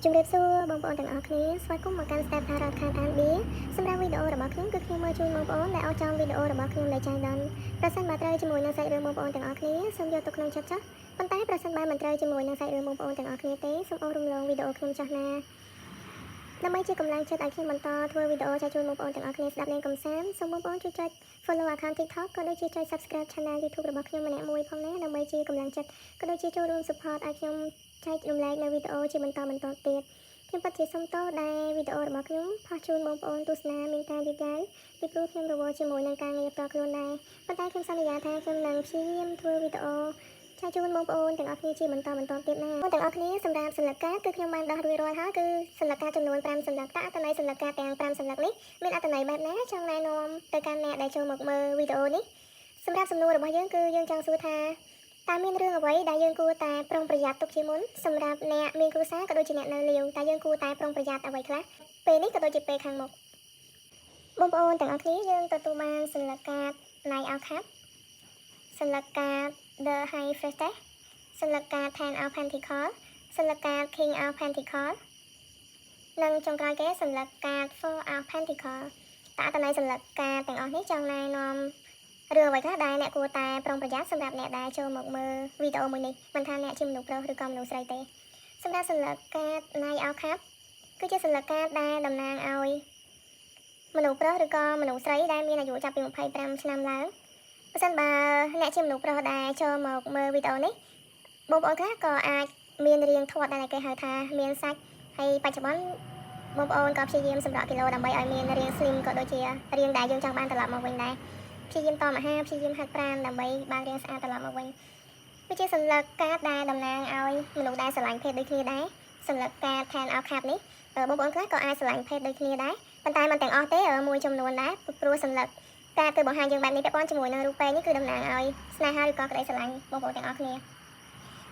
ជំរាបសួរបងប្អូនទាំងអស់គ្នាស្វាគមន៍មកកាន់ Step Parrot ខាងអានប៊ីសម្រាប់វីដេអូរបស់ខ្ញុំគឺខ្ញុំមើលជូនបងប្អូនដែលអរចង់វីដេអូរបស់ខ្ញុំដោយចៃដន្យប្រសិនបើត្រូវជាមួយនឹងសាច់រឿងបងប្អូនទាំងអស់គ្នាសូមយកទៅក្នុងចិត្តចាស់ប៉ុន្តែប្រសិនបើមិនត្រូវជាមួយនឹងសាច់រឿងបងប្អូនទាំងអស់គ្នាទេសូមអររំលងវីដេអូខ្ញុំចាស់ណាដើម្បីជាកម្លាំងចិត្តឲ្យខ្ញុំបន្តធ្វើវីដេអូចែកជូនបងប្អូនទាំងអស់គ្នាស្ដាប់លេងកំសាន្តសូមបងប្អូនជួយចុច follow account TikTok ក៏ដូចជាចុច subscribe channel YouTube របស់ខ្ញុំម្នាក់មួយផងណាដើម្បីជាកម្លាំងចិត្តក៏ដូចជាចូលរួម support ឲ្យខ្ញុំចែករំលែកនៅវីដេអូជាបន្តទៀតខ្ញុំពិតជាសូមទោសដែលវីដេអូរបស់ខ្ញុំផុសជូនបងប្អូនទស្សនាមានការយឺតយ៉ាវពីព្រោះខ្ញុំរវល់ជាមួយនឹងការងារផ្ទាល់ខ្លួនដែរប៉ុន្តែខ្ញុំសន្យាថាខ្ញុំនឹងព្យាយាមធ្វើវីដេអូចែកជូនបងប្អូនទាំងអស់គ្នាជាបន្តទៀតណាបងទាំងអស់គ្នាសម្រាប់សន្លឹកការគឺខ្ញុំបានដោះរួចរាល់ហើយគឺសន្លឹកការចំនួន5សន្លឹកតើអត្ថន័យសន្លឹកការទាំង5សន្លឹកនេះមានអត្ថន័យបែបណាចង់ណែនាំទៅកាន់អ្នកដែលចូលមកមើលវីដេអូនេះសម្រាប់សំណួររបស់យើងគឺយើងចង់សួរថាតើមានរឿងអ្វីដែលយើងគួរតែប្រុងប្រយ័ត្នទុកជាមុនសម្រាប់អ្នកមានគ្រួសារក៏ដូចជាអ្នកនៅលាវតើយើងគួរតែប្រុងប្រយ័ត្នអ្វីខ្លះពេលនេះក៏ដូចជាពេលខាងមុខបងប្អូនទាំងអស់គ្នាយើងទទួលបានសន្លឹកការ Night of Cup សន្លឹកការ The High Priestess សន្លឹកការ Ten of Pentacles សន្លឹកការ King of Pentacles និងចុងក្រោយគេសន្លឹកការ Four of Pentacles តើអត្ថន័យសន្លឹកការទាំងអស់នេះចង់ណែនាំរឿងអ្វីខ្លះដែលអ្នកគួរតែប្រុងប្រយ័ត្នសម្រាប់អ្នកដែលចូលមកមើលវីដេអូមួយនេះមិនថាអ្នកជាមនុស្សប្រុសឬក៏មនុស្សស្រីទេសម្រាប់សន្លឹកការ Night of Cups គឺជាសន្លឹកការដែលតំណាងឲ្យមនុស្សប្រុសឬក៏មនុស្សស្រីដែលមានអាយុចាប់ពី25ឆ្នាំឡើងបើសិនបើអ្នកជាមនុស្សប្រុសដែលចូលមកមើលវីដេអូនេះបងប្អូនខ្លះក៏អាចមានរាងធាត់ដែលគេហៅថាមានសាច់ហើយបច្ចុប្បន្នបងប្អូនក៏ព្យាយាមសម្រក់គីឡូដើម្បីឲ្យមានរាង slim ក៏ដូចជារាងដែលយើងចង់បានត្រឡប់មកវិញដែរព្យាយាមតមអាហារព្យាយាមហាត់ប្រាណដើម្បីបានរាងស្អាតត្រឡប់មកវិញវាជាសន្លឹកការដែលតំណាងឲ្យមនុស្សដែលស្រឡាញ់ភេទដូចគ្នាដែរសន្លឹកការ Ten of Cups នេះបងប្អូនខ្លះក៏អាចស្រឡាញ់ភេទដូចគ្នាដែរប៉ុន្តែមិនទាំងអស់ទេមួយចំនួនដែរព្រោះសន្លឹកការគឺបង្ហាញយើងបែបនេះពាក់ព័ន្ធជាមួយនឹងរូបពេនេះគឺតំណាងឲ្យស្នេហាឬក៏ក្តីស្រឡាញ់បងប្អូនទាំងអស់គ្នា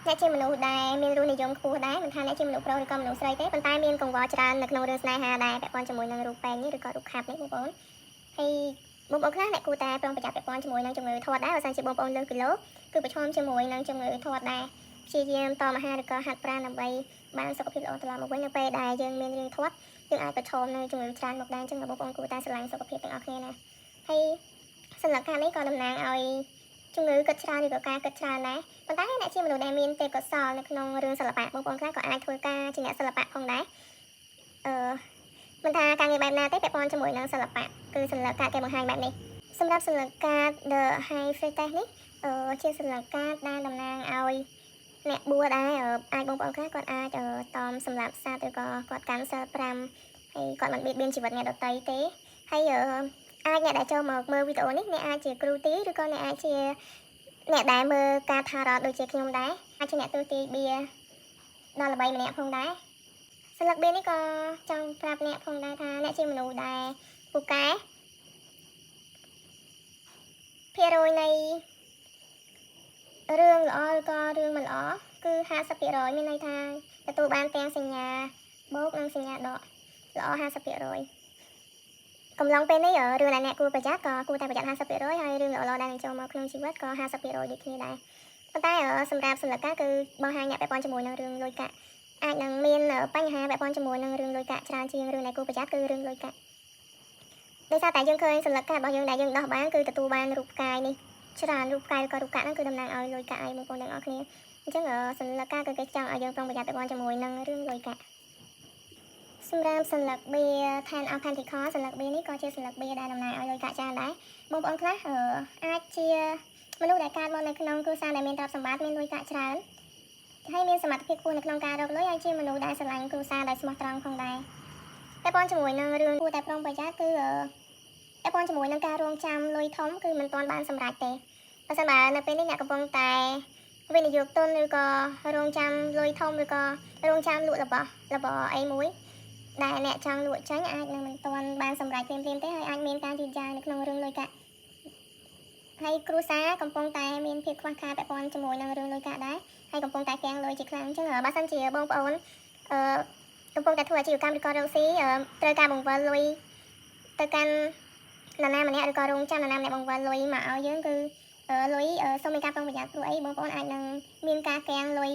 អ្នកជាមនុស្សដែលមានរសនិយមខ្ពស់ដែរមិនថាអ្នកជាមនុស្សប្រុសឬក៏មនុស្សស្រីទេប៉ុន្តែមានកង្វល់ច្រើននៅក្នុងរឿងស្នេហាដែរពាក់ព័ន្ធជាមួយនឹងរូបពេនេះឬក៏រូបខាប់នេះបងប្អូនហើយបងប្អូនខ្លះអ្នកគួរតែប្រុងប្រយ័ត្នពាក់ព័ន្ធជាមួយនឹងជំងឺធាត់ដែរបើសិនជាបងប្អូនលើសគីឡូគឺប្រឈមជាមួយនឹងជំងឺធាត់ដែរព្យាយាមតមអាហារឬក៏ហាត់ប្រាណដើម្បីបានសុខភាពល្អត្រឡប់មកវិញនៅពេលដែលយើងមានរាងធាត់យើងអាចប្រឈមនឹងជំងឺច្រើនមុខដែរអញ្ចឹងបងប្អូនគួរតែស្រឡាញ់សុខភាពទាំងអស់គ្នាណាហើយសន្លឹកការនេះក៏តំណាងឲ្យជំងឺគិតច្រើនឬក៏ការគិតច្រើនដែរប៉ុន្តែអ្នកជាមនុស្សដែលមានទេពកោសល្យនៅក្នុងរឿងសិល្បៈបងប្អូនខ្លះក៏អាចធ្វើការជាអ្នកសិល្បៈផងដែរមិនថាការងារបែបណាទេពាក់ព័ន្ធជាមួយនឹងសិល្បៈគឺសន្លឹកការគេបង្ហាញបែបនេះសម្រាប់សន្លឹកការ The High Priestess នេះជាសន្លឹកការដែលតំណាងឲ្យអ្នកបួសដែរអាចបងប្អូនខ្លះគាត់អាចតមសម្រាប់សត្វឬក៏គាត់កាន់សិល5ហើយគាត់មិនបៀតបៀនជីវិតអ្នកដទៃទេហើយអាចអ្នកដែលចូលមកមើលវីដេអូនេះអ្នកអាចជាគ្រូទីឬក៏អ្នកអាចជាអ្នកដែលមើលការថតរ៉តដូចជាខ្ញុំដែរអាចជាអ្នកទស្សន៍ទាយបៀដល់ល្បីម្នាក់ផងដែរសន្លឹកបៀនេះក៏ចង់ប្រាប់អ្នកផងដែរថាអ្នកជាមនុស្សដែលពូកែភាគរយនៃរឿងល្អឬក៏រឿងមិនល្អគឺ50%មានន័យថាទទួលបានទាំងសញ្ញាបូកនិងសញ្ញាដកល្អ50%កំឡុងពេលនេះរឿងដែលអ្នកគួរប្រយ័ត្នក៏គួរតែប្រយ័ត្ន50%ហើយរឿងល្អៗដែលនឹងចូលមកក្នុងជីវិតក៏50%ដូចគ្នាដែរប៉ុន្តែសម្រាប់សន្លឹកការគឺបង្ហាញអ្នកពាក់ព័ន្ធជាមួយនឹងរឿងលុយកាក់អាចនឹងមានបញ្ហាពាក់ព័ន្ធជាមួយនឹងរឿងលុយកាក់ច្រើនជាងរឿងដែលគួរប្រយ័ត្នគឺរឿងលុយកាក់ដោយសារតែយើងឃើញសន្លឹកការរបស់យើងដែលយើងដោះបានគឺទទួលបានរូបកាយនេះច្រើនរូបកាយឬក៏រូបកាក់ហ្នឹងគឺតំណាងឲ្យលុយកាក់ឲ្យបងប្អូនទាំងអស់គ្នាអញ្ចឹងសន្លឹកការគឺគេចង់ឲ្យយើងប្រុងប្រយ័ត្នពាក់ព័ន្ធជាមួយនឹងរឿងលុយកាក់សម្រាប់សន្លឹកបៀ Ten of Pentacles សន្លឹកបៀនេះក៏ជាសន្លឹកបៀដែលតំណាងឲ្យលុយកាក់ច្រើនដែរបងប្អូនខ្លះអាចជាមនុស្សដែលកើតមកនៅក្នុងគ្រួសារដែលមានទ្រព្យសម្បត្តិមានលុយកាក់ច្រើនហើយមានសមត្ថភាពខ្ពស់នៅក្នុងការរកលុយហើយជាមនុស្សដែលស្រឡាញ់គ្រួសារដែលស្មោះត្រង់ផងដែរតែប៉ុនជាមួយនឹងរឿងគួរតែប្រុងប្រយ័ត្នគឺតែប៉ុនជាមួយនឹងការរងចាំលុយធំគឺមិនទាន់បានសម្រេចទេបើសិនបើនៅពេលនេះអ្នកកំពុងតែវិនិយោគទុនឬក៏រងចាំលុយធំឬក៏រងចាំលក់របស់អីមួយដែលអ្នកចង់លក់ចេញអាចនឹងមិនទាន់បានសម្រេចភ្លាមៗទេហើយអាចមានការយឺតយ៉ាវនៅក្នុងរឿងលុយកាក់ហើយគ្រួសារកំពុងតែមានភាពខ្វះខាតពាក់ព័ន្ធជាមួយនឹងរឿងលុយកាក់ដែរហើយកំពុងតែគាំងលុយជាខ្លាំងអញ្ចឹងបើសិនជាបងប្អូនកំពុងតែធ្វើអាជីវកម្មឬក៏រកស៊ីត្រូវការបង្វិលលុយទៅកាន់នរណាម្នាក់ឬក៏រងចាំនរណាម្នាក់បង្វិលលុយមកឲ្យយើងគឺលុយសូមមានការប្រុងប្រយ័ត្នព្រោះអីបងប្អូនអាចនឹងមានការគាំងលុយ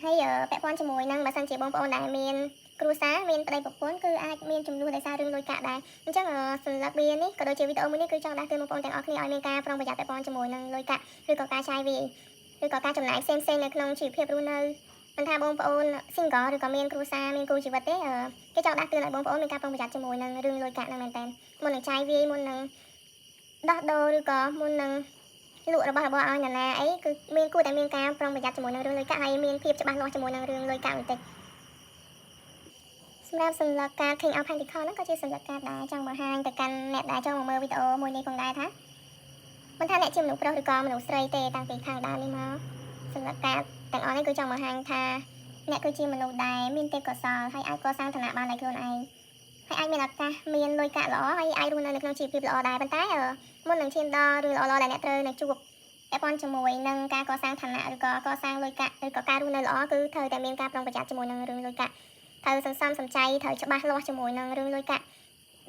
ហើយពាក់ព័ន្ធជាមួយនឹងបើសិនជាបងប្អូនដែលមានគ្រួសារមានប្តីប្រពន្ធគឺអាចមានចំនួនដោយសាររឿងលុយកាក់ដែរអញ្ចឹងសន្លឹកវានេះក៏ដូចជាវីដេអូមួយនេះគឺចង់ដាស់តឿនបងប្អូនទាំងអស់គ្នាឲ្យមានការប្រុងប្រយ័ត្នពាក់ព័ន្ធជាមួយនឹងលុយកាក់ឬក៏ការចាយវាយឬក៏ការចំណាយផ្សេងៗនៅក្នុងជីវភាពរស់នៅមិនថាបងប្អូន single ឬក៏មានគ្រួសារមានគូជីវិតទេគេចង់ដាស់តឿនឲ្យបងប្អូនមានការប្រុងប្រយ័ត្នជាមួយនឹងរឿងលុយកាក់ហ្នឹងមែនតើមុននឹងចាយវាយមុននឹងដោះដូរឬក៏មុននឹងលក់របស់របរឲ្យអ្នកណាអីគឺមានគួរតែមានការប្រុងប្រយ័ត្នជាមួយនឹងរឿងលុយកាក់ហើយមានភាពច្បាស់លាស់ជាមួយនឹងរឿងលុយកាក់បន្តិចសម្រាប់សន្លឹកការ King of Pentacles ហ្នឹងក៏ជាសន្លឹកការដែលចង់បង្ហាញទៅកាន់អ្នកដែលចង់មកមើលវីដេអូមួយនេះផងដែរថាមិនថាអ្នកជាមនុស្សប្រុសឬក៏មនុស្សស្រីទេតាំងពីខាងដើមនេះមកសន្លឹកការទាំងអស់នេះគឺចង់បង្ហាញថាអ្នកគឺជាមនុស្សដែលមានទេពកោសល្យហើយអាចកសាងឋានៈបានដោយខ្លួនឯងហើយអាចមានឱកាសមានលុយកាក់ល្អហើយអាចរស់នៅក្នុងជីវភាពល្អដែរប៉ុន្តែមុននឹងឈានដល់រឿងល្អៗដែលអ្នកត្រូវនឹងជួបពាក់ព័ន្ធជាមួយនឹងការកសាងឋានៈឬក៏កសាងលុយកាក់ឬក៏ការរស់នៅល្អគឺត្រូវតែមានការប្រុងប្រយ័ត្នជាមួយនឹងរឿងលុយកាក់ត្រូវសន្សំសំចៃត្រូវច្បាស់លាស់ជាមួយនឹងរឿងលុយកាក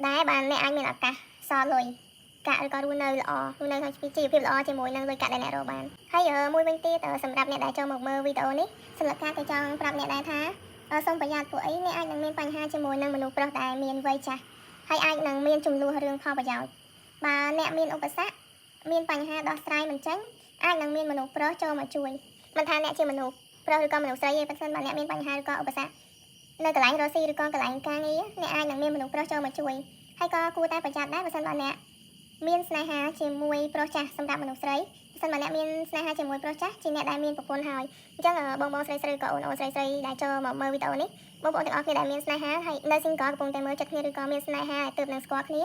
់ដែលបានអ្នកអាចមានឱកាសសល់លុយកាក់ឬក៏រស់នៅល្អរស់នៅក្នុងជីវភាពល្អជាមួយនឹងលុយកាក់ដែលអ្នករកបានហើយមួយវិញទៀតសម្រាប់អ្នកដែលចូលមកមើលវីដេអូនេះសម្រាប់ការគេចង់ប្រាប់អ្នកដែរថាសូមប្រយ័ត្នពួកអីអ្នកអាចនឹងមានបញ្ហាជាមួយនឹងមនុស្សប្រុសដែលមានវ័យចាស់ហើយអាចនឹងមានចំនួនរឿងផលប្រយោជន៍បើអ្នកមានឧបសគ្គមានបញ្ហាដោះស្រាយមិនចេញអាចនឹងមានមនុស្សប្រុសចូលមកជួយមិនថាអ្នកជាមនុស្សប្រុសឬក៏មនុស្សស្រីទេបើមិនបើអ្នកមានបញ្ហាឬក៏ឧបសគ្គនៅកន្លែងរកស៊ីឬក៏កន្លែងការងារអ្នកអាចនឹងមានមនុស្សប្រុសចូលមកជួយហើយក៏គួរតែប្រយ័ត្នដែរបើមិនបើអ្នកមានស្នេហាជាមួយប្រុសចាស់សម្រាប់មនុស្សស្រីបើមិនបើអ្នកមានស្នេហាជាមួយប្រុសចាស់ជាអ្នកដែលមានប្រពន្ធហើយអញ្ចឹងបងស្រីក៏អូនស្រីដែលចូលមកមើលវីដេអូនេះបងប្អូនទាំងអស់គ្នាដែលមានស្នេហាហើយនៅ single កំពុងតែមើលចិត្តគ្នាឬក៏មានស្នេហាទើបនឹងស្គាល់គ្ន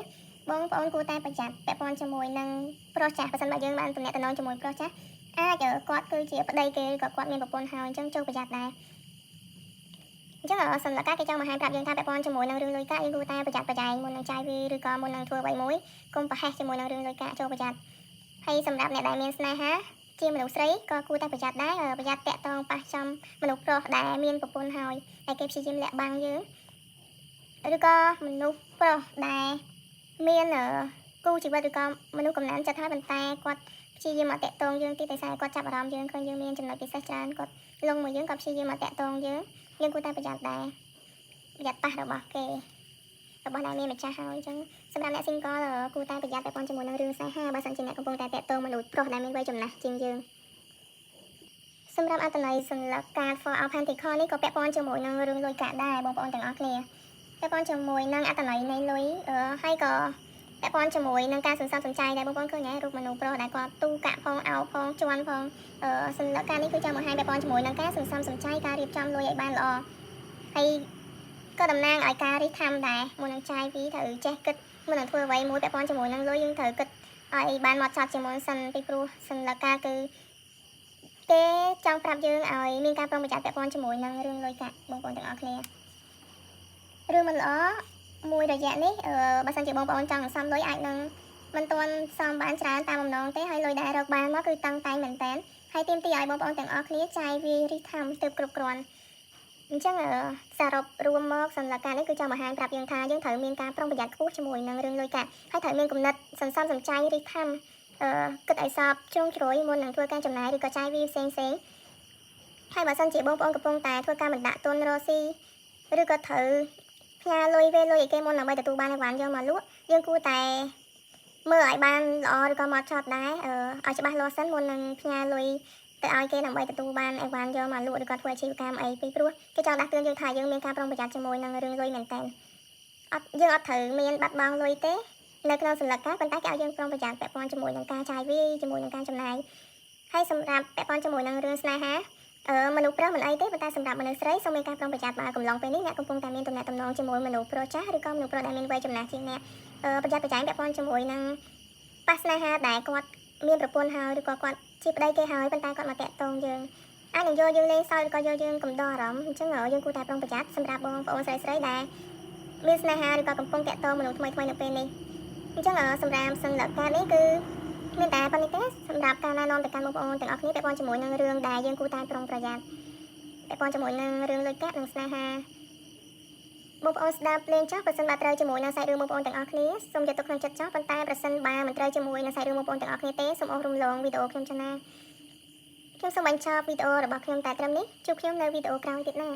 ាបងប្អូនគួរតែប្រយ័ត្នពាក់ព័ន្ធជាមួយនឹងប្រុសចាស់បើមិនបើយើងបានទំនាក់ទំនងជាមួយប្រុសចាស់អាចគាត់គឺជាប្តីគេឬក៏គាត់មានប្រពន្ធហើយអញ្ចឹងចូលប្រយ័ត្នដែរអញ្ចឹងសម្រាប់ការគេចង់បង្ហាញប្រាប់យើងថាពាក់ព័ន្ធជាមួយនឹងរឿងលុយកាក់យើងគួរតែប្រយ័ត្នប្រយែងមុននឹងចាយវាឬក៏មុននឹងធ្វើអ្វីមួយកុំប្រហែសជាមួយនឹងរឿងលុយកាក់ចូលប្រយ័ត្នហើយសម្រាប់អ្នកដែលមានស្នេហាជាមនុស្សស្រីក៏គួរតែប្រយ័ត្នដែរប្រយ័ត្នតាក់ទងប៉ះចំមនុស្សប្រុសដែលមានប្រពន្ធហើយតែគេព្យាយាមលាក់បាំងយើងឬក៏មនុស្សប្រុសដែលមានគូជីវិតឬក៏មនុស្សកំណានចិត្តហើយប៉ុន្តែគាត់ព្យាយាមមកតាក់ទងយើងទីតែគាត់ចាប់អារម្មណ៍យើងឃើញយើងមានចំណុចពិសេសច្រើនគាត់លងមកយើងក៏ព្យាយាមមកតាក់ទងយើងគួរតែប្រយ័ត្នដែរប្រយ័ត្នប៉ះរបស់គេរបស់ដែលមានម្ចាស់ហើយអញ្ចឹងសម្រាប់អ្នក single គួរតែប្រយ័ត្នពាក់ព័ន្ធជាមួយនឹងរឿងស្នេហាបើសិនជាអ្នកកំពុងតែតាក់ទងមនុស្សប្រុសដែលមានវ័យចំណាស់ជាងយើងសម្រាប់អត្ថន័យសន្លឹក card for our Pentacles នេះក៏ពាក់ព័ន្ធជាមួយនឹងរឿងលុយកាក់ដែរបងប្អូនទាំងអស់គ្នាពាក់ព័ន្ធជាមួយនឹងអត្ថន័យនៃលុយហើយក៏ពាក់ព័ន្ធជាមួយនឹងការសន្សំសំចៃដែរបងប្អូនឃើញហើយរូបមនុស្សប្រុសដែលគាត់ទូកាក់ផងអោបផងជន់ផងសន្លឹក card នេះគឺចង់បង្ហាញពាក់ព័ន្ធជាមួយនឹងការសន្សំសំចៃការរៀបចំលុយឲ្យបានល្អហើយក៏តំណាងឲ្យការរិះថំដែរមុននឹងចាយវាត្រូវចេះគិតមុននឹងធ្វើអ្វីមួយពាក់ព័ន្ធជាមួយនឹងលុយយើងត្រូវគិតឲ្យបានមកចត់ជាមុនសិនពីព្រោះសន្លឹក card គឺគេចង់ប្រាប់យើងឲ្យមានការប្រុងប្រយ័ត្នពាក់ព័ន្ធជាមួយនឹងរឿងលុយកាក់បងប្អូនទាំងអស់គ្នារឿងមិនល្អមួយរយៈនេះបើសិនជាបងប្អូនចង់សន្សំលុយអាចនឹងមិនទាន់សំបានច្រើនតាមបំណងទេហើយលុយដែលរកបានមកគឺតាំងតែងមែនតើហើយទាមទារឲ្យបងប្អូនទាំងអស់គ្នាចាយវារិះថំទើបគ្រប់គ្រាន់អញ្ចឹងសរុបរួមមកសន្លឹក card នេះគឺចង់បង្ហាញប្រាប់យើងថាយើងត្រូវមានការប្រុងប្រយ័ត្នខ្ពស់ជាមួយនឹងរឿងលុយកាក់ហើយត្រូវមានគំនិតសន្សំសំចៃរិះថំគិតឲ្យសពជ្រុងជ្រោយមុននឹងធ្វើការចំណាយឬក៏ចាយវាផ្សេងហើយបើសិនជាបងប្អូនកំពុងតែធ្វើការបណ្ដាក់ទុនរកស៊ីឬក៏ត្រូវផ្ញើលុយវេលុយឲ្យគេមុនដើម្បីទទួលបានអីវ៉ាន់យកមកលក់យើងគួរតែមើលឲ្យបានល្អឬក៏មកចត់ដែរឲ្យច្បាស់លាស់សិនមុននឹងផ្ញើលុយទៅឲ្យគេដើម្បីទទួលបានអីវ៉ាន់យកមកលក់ឬក៏ធ្វើអាជីវកម្មអីពីព្រោះគេចង់ដាស់តឿនយើងថាយើងមានការប្រុងប្រយ័ត្នជាមួយនឹងរឿងលុយមែនតើយើងអត់ត្រូវមានបាត់បង់លុយទេនៅក្នុងសន្លឹក card ប៉ុន្តែគេឲ្យយើងប្រុងប្រយ័ត្នពាក់ព័ន្ធជាមួយនឹងការចាយវាយជាមួយនឹងការចំណាយហើយសម្រាប់ពាក់ព័ន្ធជាមួយនឹងរឿងស្នេហាមនុស្សប្រុសមិនអីទេប៉ុន្តែសម្រាប់មនុស្សស្រីសូមមានការប្រុងប្រយ័ត្នបើកំឡុងពេលនេះអ្នកកំពុងតែមានទំនាក់ទំនងជាមួយមនុស្សប្រុសចាស់ឬក៏មនុស្សប្រុសដែលមានវ័យចំណាស់ជាងអ្នកប្រយ័ត្នប្រយែងពាក់ព័ន្ធជាមួយនឹងប៉ះស្នេហាដែលគាត់មានប្រពន្ធហើយឬក៏គាត់ជាប្តីគេហើយប៉ុន្តែគាត់មកតាក់ទងយើងអាចនឹងយកយើងលេងសើចឬក៏យកយើងកំដរអារម្មណ៍អញ្ចឹងយើងគួរតែប្រុងប្រយ័ត្នសម្រាប់បងប្អូនស្រីដែលមានស្នេហាឬក៏កំពុងតាក់ទងមនុស្សថ្មីនៅពេលនេះអញ្ចឹងសម្រាប់សន្លឹក card នេះគឺមានតែប៉ុណ្្នេះទេសម្រាប់ការណែនាំទៅកាន់បងប្អូនទាំងអស់គ្នាពាក់ព័ន្ធជាមួយនឹងរឿងដែលយើងគួរតែប្រុងប្រយ័ត្នពាក់ព័ន្ធជាមួយនឹងរឿងលុយកាក់និងស្នេហាបងប្អូនស្ដាប់លេងចោះប្រសិនបើត្រូវជាមួយនឹងសាច់រឿងបងប្អូនទាំងអស់គ្នាសូមយកទុកក្នុងចិត្តចោះប៉ុន្តែប្រសិនបើមិនត្រូវជាមួយនឹងសាច់រឿងបងប្អូនទាំងអស់គ្នាទេសូមអស់រំលងវីដេអូខ្ញុំចា៎ណា ខ្ញុំសូមបញ្ចប់វីដេអូរបស់ខ្ញុំតែត្រឹមនេះជួបខ្ញុំនៅវីដេអូក្រោយទៀតណា